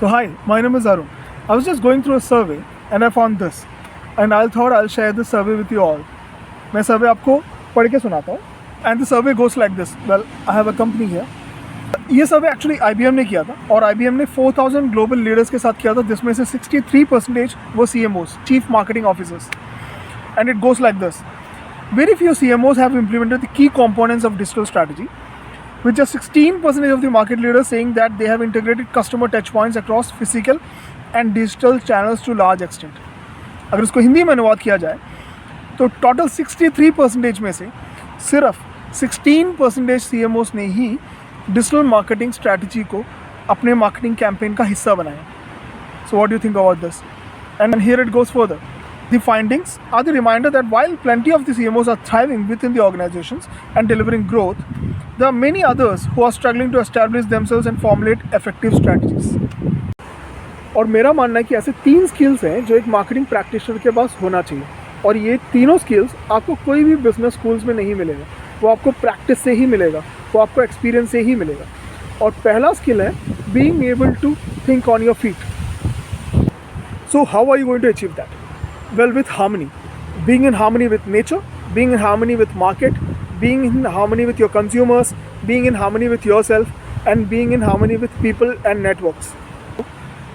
So hi, my name is Arun. I was just going through a survey and I found this and I thought I'll share this survey with you all. मैं survey आपको पढ़ के सुनाता हूँ and the survey goes like this. Well, I have a company here. ये सर्वे actually IBM ने किया था और IBM ने 4000 ग्लोबल लीडर्स के साथ किया था, जिसमें से 63% वो CMOs, chief marketing officers. And it goes like this. Very few CMOs have implemented the key components of digital strategy, with just 16% of the market leaders saying that they have integrated customer touchpoints across physical and digital channels to large extent. अगर इसको हिंदी में अनुवाद किया जाए तो total 63% में से सिर्फ 16% CMOs ने ही डिजिटल मार्केटिंग स्ट्रैटेजी को अपने मार्केटिंग कैंपेन का हिस्सा बनाया. So what do you think about this? And here it goes further. The findings are the reminder that while plenty of the CMOs are thriving within the organizations and delivering growth, there are many others who are struggling to establish themselves and formulate effective strategies. और मेरा मानना है कि ऐसे 3 skills हैं जो एक marketing practitioner के पास होना चाहिए, और ये तीनों स्किल्स आपको कोई भी बिजनेस स्कूल्स में नहीं मिलेगा. वो आपको प्रैक्टिस से ही मिलेगा, वो आपको एक्सपीरियंस से ही मिलेगा. और पहला स्किल है being able to think on your feet. So how are you going to achieve that? Well, with harmony, being in harmony with nature, being in harmony with market, being in harmony with your consumers, being in harmony with yourself, and being in harmony with people and networks.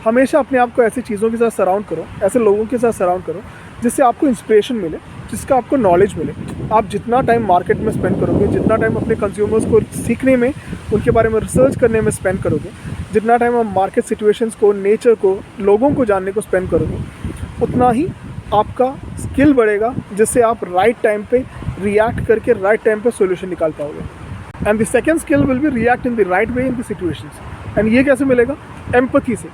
हमेशा अपने आप को ऐसी चीज़ों के साथ surround करो, ऐसे लोगों के साथ सराउंड करो जिससे आपको इंस्पिरेशन मिले, जिसका आपको नॉलेज मिले. आप जितना टाइम मार्केट में स्पेंड करोगे, जितना टाइम अपने कंज्यूमर्स को सीखने में, उनके बारे में रिसर्च करने में स्पेंड करोगे, जितना टाइम आप मार्केट सिचुएशंस को, नेचर को, लोगों को जानने को स्पेंड करोगे, उतना ही आपका स्किल बढ़ेगा, जिससे आप राइट टाइम पे रिएक्ट करके राइट टाइम पे सॉल्यूशन निकाल पाओगे. And the second skill will be react in the right way in the situations. And ये कैसे मिलेगा? एम्पैथी से.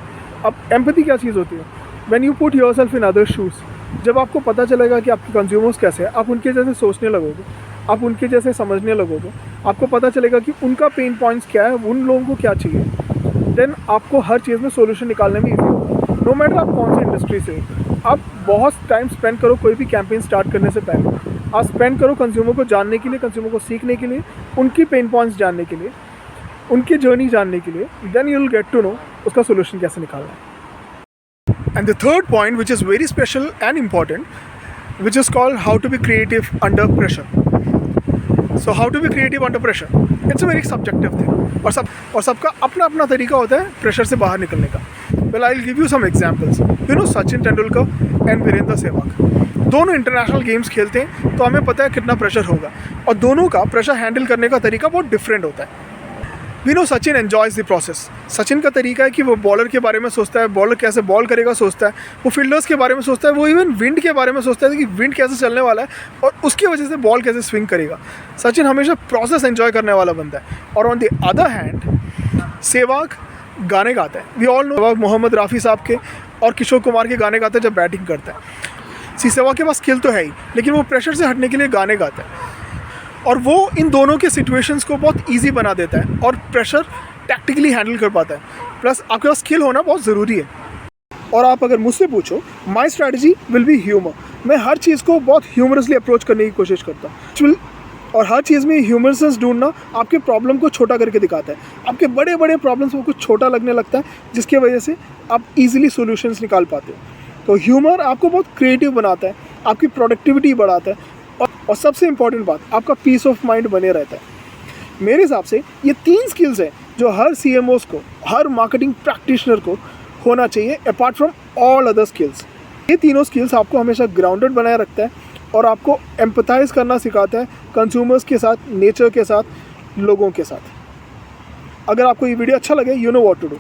अब एम्पैथी क्या चीज़ होती है? When you put yourself in other shoes, जब आपको पता चलेगा कि आपके कंज्यूमर्स कैसे हैं, आप उनके जैसे सोचने लगोगे, आप उनके जैसे समझने लगोगे, आपको पता चलेगा कि उनका पेन पॉइंट्स क्या है, उन लोगों को क्या चाहिए, देन आपको हर चीज़ में सॉल्यूशन निकालने में ईजी होगा. नो मैटर आप कौन सी इंडस्ट्री से हो. आप बहुत टाइम स्पेंड करो कोई भी कैंपेन स्टार्ट करने से पहले. आप स्पेंड करो कंज्यूमर को जानने के लिए, कंज्यूमर को सीखने के लिए, उनकी पेन पॉइंट्स जानने के लिए, उनकी जर्नी जानने के लिए. Then you will get to know उसका सोल्यूशन कैसे निकालना है. And the third point which is very special and important, which is called how to be creative under pressure. So how to be creative under pressure, it's a very subjective thing. और सबका अपना अपना तरीका होता है pressure से बाहर निकलने का. Well, I'll give you some examples. You know Sachin Tendulkar and Virendra Sehwag. दोनों इंटरनेशनल गेम्स खेलते हैं, तो हमें पता है कितना प्रेशर होगा, और दोनों का प्रेशर हैंडल करने का तरीका बहुत डिफरेंट होता है. We know Sachin enjoys the process. Sachin का तरीका है कि वो बॉलर के बारे में सोचता है, बॉलर कैसे बॉल करेगा सोचता है, वो फील्डर्स के बारे में सोचता है, वो इवन विंड के बारे में सोचता है कि विंड कैसे चलने वाला है और उसकी वजह से बॉल कैसे स्विंग करेगा. सचिन हमेशा प्रोसेस एंजॉय करने वाला बंदा है. और on the other hand Sehwag गाने गाता है. वी ऑल नो मोहम्मद राफ़ी साहब के और किशोर कुमार के गाने गाता है जब बैटिंग करता है. सहवाग के पास स्किल तो है ही, लेकिन वो प्रेशर से हटने के लिए गाने गाता है, और वो इन दोनों के सिचुएशंस को बहुत इजी बना देता है और प्रेशर टैक्टिकली हैंडल कर पाता है. प्लस आपके पास स्किल होना बहुत ज़रूरी है. और आप अगर मुझसे पूछो, my strategy will be humour. मैं हर चीज़ को बहुत ह्यूमरसली अप्रोच करने की कोशिश करता हूँ, और हर चीज़ में ह्यूमरस ढूंढना आपके प्रॉब्लम को छोटा करके दिखाता है. आपके बड़े बड़े प्रॉब्लम्स को कुछ छोटा लगने लगता है, जिसकी वजह से आप इजीली सॉल्यूशंस निकाल पाते हो. तो ह्यूमर आपको बहुत क्रिएटिव बनाता है, आपकी प्रोडक्टिविटी बढ़ाता है, और सबसे इंपॉर्टेंट बात, आपका पीस ऑफ माइंड बने रहता है. मेरे हिसाब से ये 3 स्किल्स हैं जो हर CMOs को, हर मार्केटिंग प्रैक्टिशनर को होना चाहिए, apart from all other skills. ये तीनों स्किल्स आपको हमेशा ग्राउंडेड बनाए रखता है और आपको एम्पथाइज करना सिखाता है कंज्यूमर्स के साथ, नेचर के साथ, लोगों के साथ. अगर आपको ये वीडियो अच्छा लगे, you know what to do.